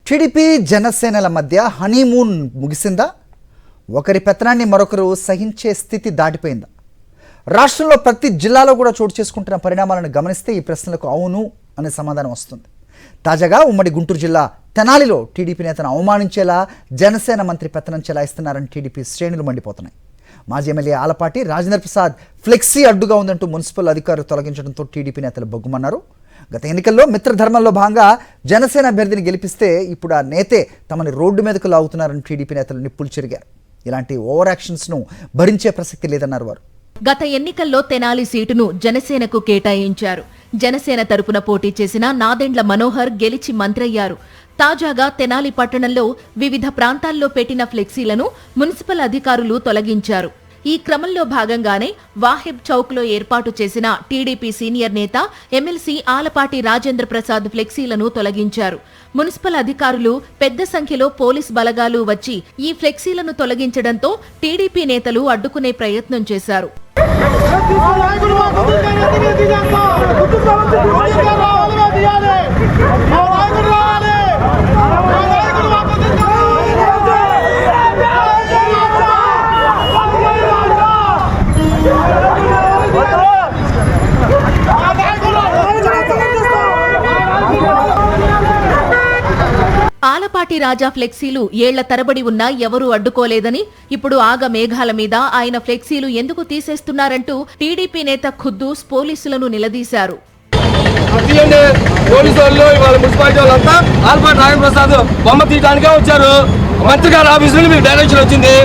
TDP జనసేనల మధ్య honeymoon ముగిసిందా? ఒకరి పెత్తనాన్ని మరొకరు సహించే స్థితి దాటిపోయిందా? రాష్ట్రంలో ప్రతి జిల్లాలో కూడా చోటు చేసుకుంటున్న పరిణామాలను గమనిస్తే ఈ ప్రశ్నలకు అవును అనే సమాధానం వస్తుంది. తాజాగా ఉమ్మడి గుంటూరు జిల్లా తెనాలిలో టీడీపీ నేతను అవమానించేలా జనసేన మంత్రి పెత్తనం చెలాయిస్తున్నారని టీడీపీ శ్రేణులు మండిపోతున్నాయి. మాజీ ఎమ్మెల్యే ఆలపాటి రాజేంద్ర ప్రసాద్ ఫ్లెక్సీ అడ్డుగా ఉందంటూ మున్సిపల్ అధికారులు తొలగించడంతో టీడీపీ నేతలు బొగ్గుమన్నారు. గత ఎన్నికల్లో మిత్రధర్మంలో భాగంగా జనసేన అభ్యర్థిని గెలిపిస్తే ఇప్పుడు ఆ నేతే తమని రోడ్డు మీదకు లాగుతున్నారని టీడీపీ నేతలు నిప్పులు చెరిగారు. ఇలాంటి ఓవర్ యాక్షన్స్ను భరించే ప్రసక్తి లేదన్నారు వారు. గత ఎన్నికల్లో తెనాలి సీటును జనసేనకు కేటాయించారు. జనసేన తరపున పోటీ చేసిన నాదెండ్ల మనోహర్ గెలిచి మంత్రయ్యారు. తాజాగా తెనాలి పట్టణంలో వివిధ ప్రాంతాల్లో పెట్టిన ఫ్లెక్సీలను మున్సిపల్ అధికారులు తొలగించారు. ఈ క్రమంలో భాగంగానే వాహిబ్ చౌక్లో ఏర్పాటు చేసిన టీడీపీ సీనియర్ నేత ఎమ్మెల్సీ ఆలపాటి రాజేంద్ర ప్రసాద్ ఫ్లెక్సీలను తొలగించారు. మున్సిపల్ అధికారులు పెద్ద సంఖ్యలో పోలీస్ బలగాలు వచ్చి ఈ ఫ్లెక్సీలను తొలగించడంతో టీడీపీ నేతలు అడ్డుకునే ప్రయత్నం చేశారు. ఆలపాటి రాజా ఫ్లెక్సీలు ఏళ్ల తరబడి ఉన్నా ఎవరూ అడ్డుకోలేదని, ఇప్పుడు ఆగ మేఘాల మీద ఆయన ఫ్లెక్సీలు ఎందుకు తీసేస్తున్నారంటూ టీడీపీ నేత ఖుద్దూస్ పోలీసులను నిలదీశారు. పోలీసు వాళ్ళు ఇవాళ మున్సిపాలిటీ వాళ్ళంతా ఆలపాటి రాజేంద్ర ప్రసాద్ బొమ్మ తీయడానికే వచ్చారు. మంత్రి గారు ఆఫీస్ నుండి మీకు డైరెక్షన్ వచ్చింది.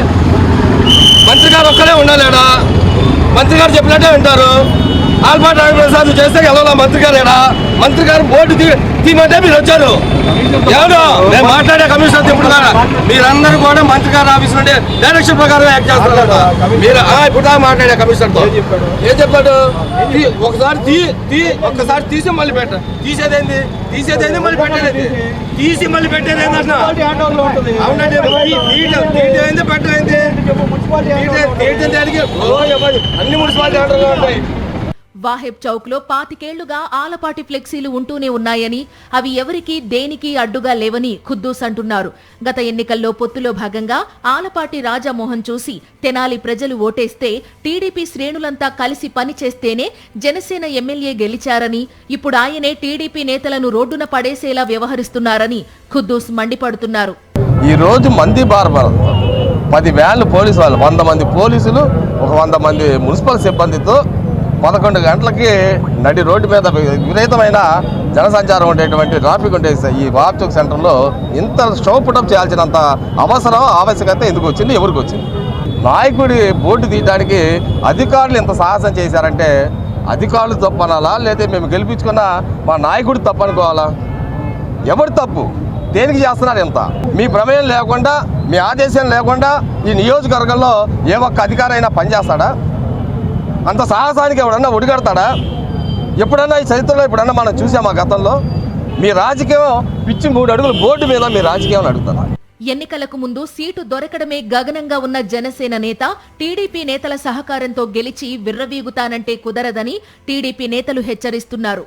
మంత్రి గారు ఒక్కడే ఉండాలేడా? మంత్రి గారు చెప్పినట్టే వింటారు. ఆలపాటి రాజేంద్ర ప్రసాద్ చేస్తే ఎలా మంత్రి గారేడా? మంత్రి గారు బోర్డు తీయమంటే మీరు వచ్చారు. ఎవరు నేను మాట్లాడే కమిషనర్ ఇప్పుడు మీరందరూ కూడా మంత్రి గారి ఆఫీస్ నుండి డైరెక్షన్ ప్రకారం యాక్ట్ చేస్తున్నారు. మీరు ఇప్పుడు దాకా మాట్లాడే కమిషనర్తో ఏం చెప్పాడు? ఒక్కసారి తీసి మళ్ళీ పెట్ట తీసేదేంది మళ్ళీ పెట్టేది తీసి మళ్ళీ పెట్టేది ఏంటన్నా? అవునండి, తీసేది పెట్టేది అన్ని మున్సిపాలిటీ ఆర్డర్లు ఉంటాయి. వాహెబ్ చౌక్ లో 25 ఏళ్లుగా ఆలపాటి ఫ్లెక్సీలు ఉంటూనే ఉన్నాయని, అవి ఎవరికీ దేనికి అడ్డుగా లేవని ఖుద్దూస్ అంటున్నారు. గత ఎన్నికల్లో పొత్తులో భాగంగా ఆలపాటి రాజామోహన్ చూసి తెనాలి ప్రజలు ఓటేస్తే టీడీపీ శ్రేణులంతా కలిసి పనిచేస్తేనే జనసేన ఎమ్మెల్యే గెలిచారని, ఇప్పుడు ఆయనే టీడీపీ నేతలను రోడ్డున పడేసేలా వ్యవహరిస్తున్నారని ఖుద్దూస్ మండిపడుతున్నారు. ఈ రోజు మంది బార్బర్ 10 వ్యాన్లు పోలీసు వాళ్ళు, 100 మంది పోలీసులు, 100 మంది మున్సిపల్ సిబ్బందితో 11 గంటలకి నడి రోడ్డు మీద విపరీతమైన జనసంచారం ఉండేటువంటి ట్రాఫిక్ ఉండే ఈ వాహబ్ చౌక్ సెంటర్లో ఇంత షో పుటప్ చేయాల్సినంత ఆవశ్యకత ఎందుకు వచ్చింది? ఎవరికి వచ్చింది? నాయకుడి బోర్డు తీయడానికి అధికారులు ఇంత సాహసం చేశారంటే అధికారులు తప్పనాలా, లేదా మేము గెలిపించుకున్న మా నాయకుడి తప్పు అనుకోవాలా? ఎవరి తప్పు? దేనికి చేస్తున్నారు? ఇంత మీ ప్రమేయం లేకుండా, మీ ఆదేశం లేకుండా ఈ నియోజకవర్గంలో ఏ ఒక్క అధికారి అయినా పనిచేస్తాడా? అంత సాహసానికి ఎవడన్నా ఒడిగడతాడా? ఎప్పుడన్నా ఈ చరిత్రలో ఎప్పుడన్నా మనం చూసామా? గతంలో మీ రాజకీయం పిచ్చి 3 అడుగుల బోర్డు మీద మీ రాజకీయం అడుగుతారా? ఎన్నికలకు ముందు సీటు దొరకడమే గగనంగా ఉన్న జనసేన నేత టీడీపీ నేతల సహకారంతో గెలిచి విర్రవీగుతానంటే కుదరదని టీడీపీ నేతలు హెచ్చరిస్తున్నారు.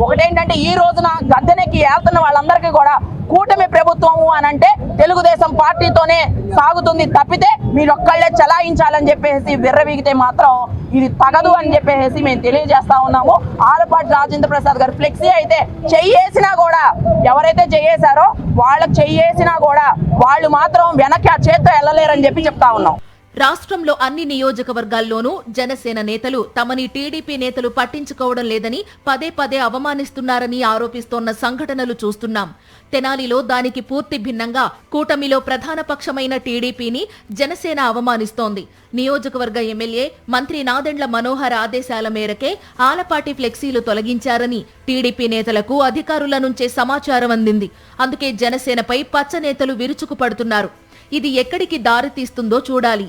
ఒకటేంటంటే ఈ రోజున గద్దెనెక్కి ఏళ్తున్న వాళ్ళందరికీ కూడా కూటమి ప్రభుత్వము అని అంటే తెలుగుదేశం పార్టీతోనే సాగుతుంది తప్పితే మీరొక్కళ్లే చలాయించాలని చెప్పేసి విర్రవీగితే మాత్రం ఇది తగదు అని చెప్పేసి మేము తెలియజేస్తా ఉన్నాము. ఆలపాటి రాజేంద్ర ప్రసాద్ గారు ఫ్లెక్సీ అయితే చెయ్యేసినా కూడా, ఎవరైతే చెయ్యేశారో వాళ్ళకి చెయ్యేసినా కూడా వాళ్ళు మాత్రం వెనక్కి ఆ చేత్తో వెళ్ళలేరని చెప్పి చెప్తా ఉన్నాం. రాష్ట్రంలో అన్ని నియోజకవర్గాల్లోనూ జనసేన నేతలు తమని టీడీపీ నేతలు పట్టించుకోవడం లేదని పదే అవమానిస్తున్నారని ఆరోపిస్తోన్న సంఘటనలు చూస్తున్నాం. తెనాలిలో దానికి పూర్తి భిన్నంగా కూటమిలో ప్రధాన పక్షమైన టీడీపీని జనసేన అవమానిస్తోంది. నియోజకవర్గ ఎమ్మెల్యే మంత్రి నాదెండ్ల మనోహర్ ఆదేశాల మేరకే ఆలపాటి ఫ్లెక్సీలు తొలగించారని టీడీపీ నేతలకు అధికారుల నుంచే సమాచారం అందింది. అందుకే జనసేనపై పచ్చ నేతలు విరుచుకుపడుతున్నారు. ఇది ఎక్కడికి దారితీస్తుందో చూడాలి.